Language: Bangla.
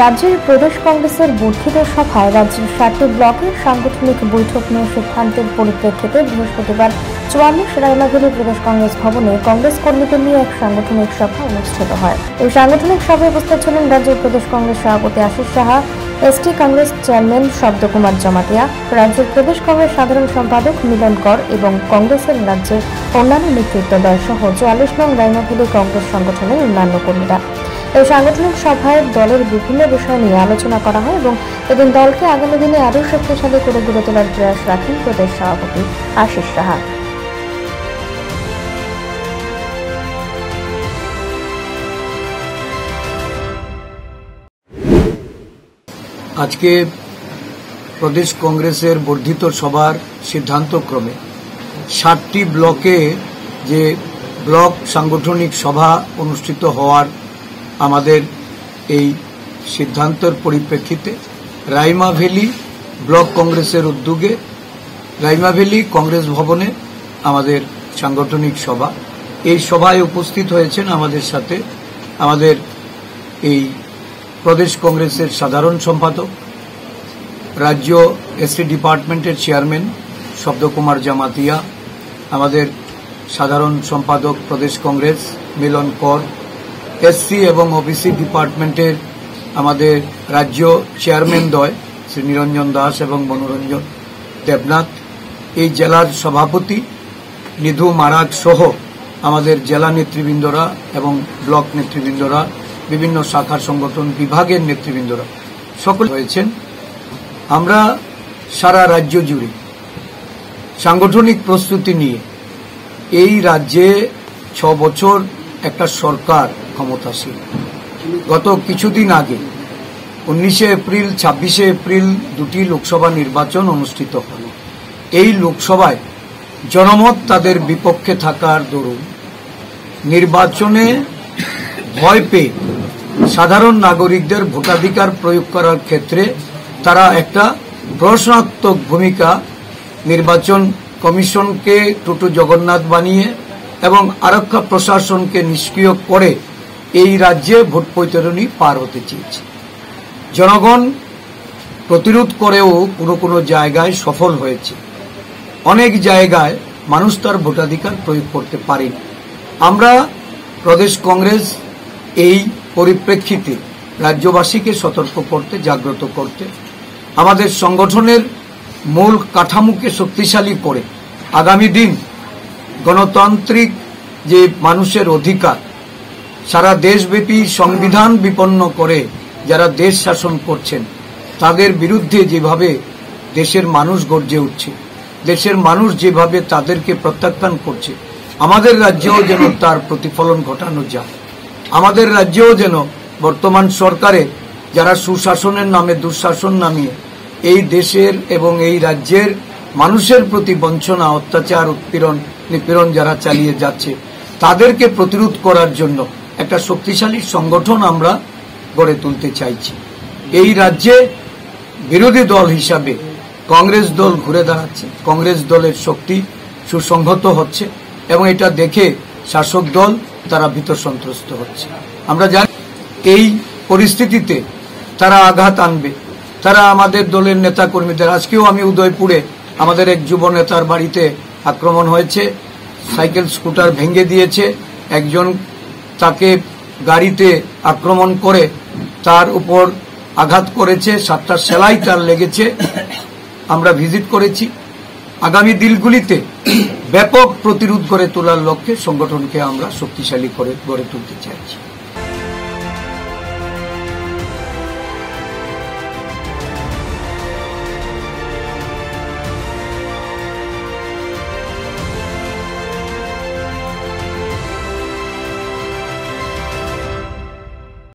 রাজ্যের প্রদেশ কংগ্রেসের বর্ধিত সভায় রাজ্যের 7টি ব্লকের সাংগঠনিক বৈঠক নিয়ে সিদ্ধান্তের পরিপ্রেক্ষিতে বৃহস্পতিবার 44 রায়মাভেলী প্রদেশ কংগ্রেস ভবনে কংগ্রেস কর্মীদের নিয়ে এক সাংগঠনিক সভা অনুষ্ঠিত হয়। এই সাংগঠনিক সভায় উপস্থিত ছিলেন রাজ্যের প্রদেশ কংগ্রেস সভাপতি আশিস সাহা, এসটি কংগ্রেস চেয়ারম্যান শব্দকুমার জমাতিয়া, রাজ্যের প্রদেশ কংগ্রেস সাধারণ সম্পাদক মিলন কর এবং কংগ্রেসের রাজ্যের অন্যান্য নেতৃত্বদল সহ 44 নং রায়মাভেলী কংগ্রেস সংগঠনের অন্যান্য কর্মীরা। এই সাংগঠনিক সভায় দলের বিভিন্ন বিষয় নিয়ে আলোচনা করা হয় এবং এদিন দলকে আগামী দিনে আরও শক্তিশালী করে গড়ে তোলার প্রয়াস রাখেন প্রদেশ সভাপতি আশিস সাহা। আজকে প্রদেশ কংগ্রেসের বর্ধিত সভার সিদ্ধান্তক্রমে 7টি ব্লকে যে ব্লক সাংগঠনিক সভা অনুষ্ঠিত হওয়ার আমাদের এই সিদ্ধান্তের পরিপ্রেক্ষিতে রায়মাভেলী ব্লক কংগ্রেসের উদ্যোগে রায়মাভেলী কংগ্রেস ভবনে আমাদের সাংগঠনিক সভা। এই সভায় উপস্থিত হয়েছেন আমাদের সাথে আমাদের এই প্রদেশ কংগ্রেসের সাধারণ সম্পাদক, রাজ্য এসটি ডিপার্টমেন্টের চেয়ারম্যান শব্দকুমার জমাতিয়া, আমাদের সাধারণ সম্পাদক প্রদেশ কংগ্রেস মিলন কর, এসসি এবং ওবিসি ডিপার্টমেন্টের আমাদের রাজ্য চেয়ারম্যান দ্বয় শ্রী নিরঞ্জন দাস এবং মনোরঞ্জন দেবনাথ, এই জেলার সভাপতি নিধু মারাক সহ আমাদের জেলা নেতৃবৃন্দরা এবং ব্লক নেতৃবৃন্দরা, বিভিন্ন শাখা সংগঠন বিভাগের নেতৃবৃন্দরা সকল হয়েছেন। আমরা সারা রাজ্য জুড়ে সাংগঠনিক প্রস্তুতি নিয়ে এই রাজ্যে 6 বছর একটা সরকার ক্ষমতাসীন। গত কিছুদিন আগে 19 এপ্রিল 26 এপ্রিল 2টি লোকসভা নির্বাচন অনুষ্ঠিত হল। এই লোকসভায় জনমত তাদের বিপক্ষে থাকার দরুন নির্বাচনে ভয় পেয়ে সাধারণ নাগরিকদের ভোটাধিকার প্রয়োগ করার ক্ষেত্রে তারা একটা প্রশ্নাত্মক ভূমিকা নির্বাচন কমিশনকে টুটু জগন্নাথ বানিয়ে এবং আরক্ষা প্রশাসনকে নিষ্ক্রিয় করে এই রাজ্যে ভোট বৈতরণী পার হতে চেয়েছে। জনগণ প্রতিরোধ করেও কোনো কোনো জায়গায় সফল হয়েছে, অনেক জায়গায় মানুষ তার ভোটাধিকার প্রয়োগ করতে পারেনি। আমরা প্রদেশ কংগ্রেস এই পরিপ্রেক্ষিতে রাজ্যবাসীকে সতর্ক করতে, জাগ্রত করতে, আমাদের সংগঠনের মূল কাঠামোকে শক্তিশালী করে আগামী দিন গণতান্ত্রিক যে মানুষের অধিকার সারা দেশব্যাপী সংবিধান বিপন্ন করে যারা দেশ শাসন করছেন তাদের বিরুদ্ধে যেভাবে দেশের মানুষ গর্জে উঠছে, দেশের মানুষ যেভাবে তাদেরকে প্রত্যাখ্যান করছে, আমাদের রাজ্যেও যেন তার প্রতিফলন ঘটানো যায়। আমাদের রাজ্যেও যেন বর্তমান সরকারে যারা সুশাসনের নামে দুঃশাসন নামিয়ে এই দেশের এবং এই রাজ্যের মানুষের প্রতি বঞ্চনা, অত্যাচার, উৎপীড়ন, নিপীড়ন যারা চালিয়ে যাচ্ছে তাদেরকে প্রতিরোধ করার জন্য একটা শক্তিশালী সংগঠন আমরা গড়ে তুলতে চাইছি। এই রাজ্যে বিরোধী দল হিসাবে কংগ্রেস দল ঘুরে দাঁড়াচ্ছে, কংগ্রেস দলের শক্তি সুসংহত হচ্ছে এবং এটা দেখে শাসক দল তারা ভীত সন্ত্রস্ত হচ্ছে। আমরা জানি এই পরিস্থিতিতে তারা আঘাত আনবে, তারা আমাদের দলের নেতা কর্মীদের, আজকেও আমি উদয়পুরে আমাদের এক যুব নেতার বাড়িতে আক্রমণ হয়েছে, সাইকেল স্কুটার ভেঙে দিয়েছে, একজন তাকে গাড়িতে আক্রমণ করে তার উপর আঘাত করেছে, 7টা সেলাই তার লেগেছে। আমরা ভিজিট করেছি। আগামী দিনগুলিতে ব্যাপক প্রতিরোধ করে তোলার লক্ষ্যে সংগঠনকে আমরা শক্তিশালী করে গড়ে তুলতে চাইছি।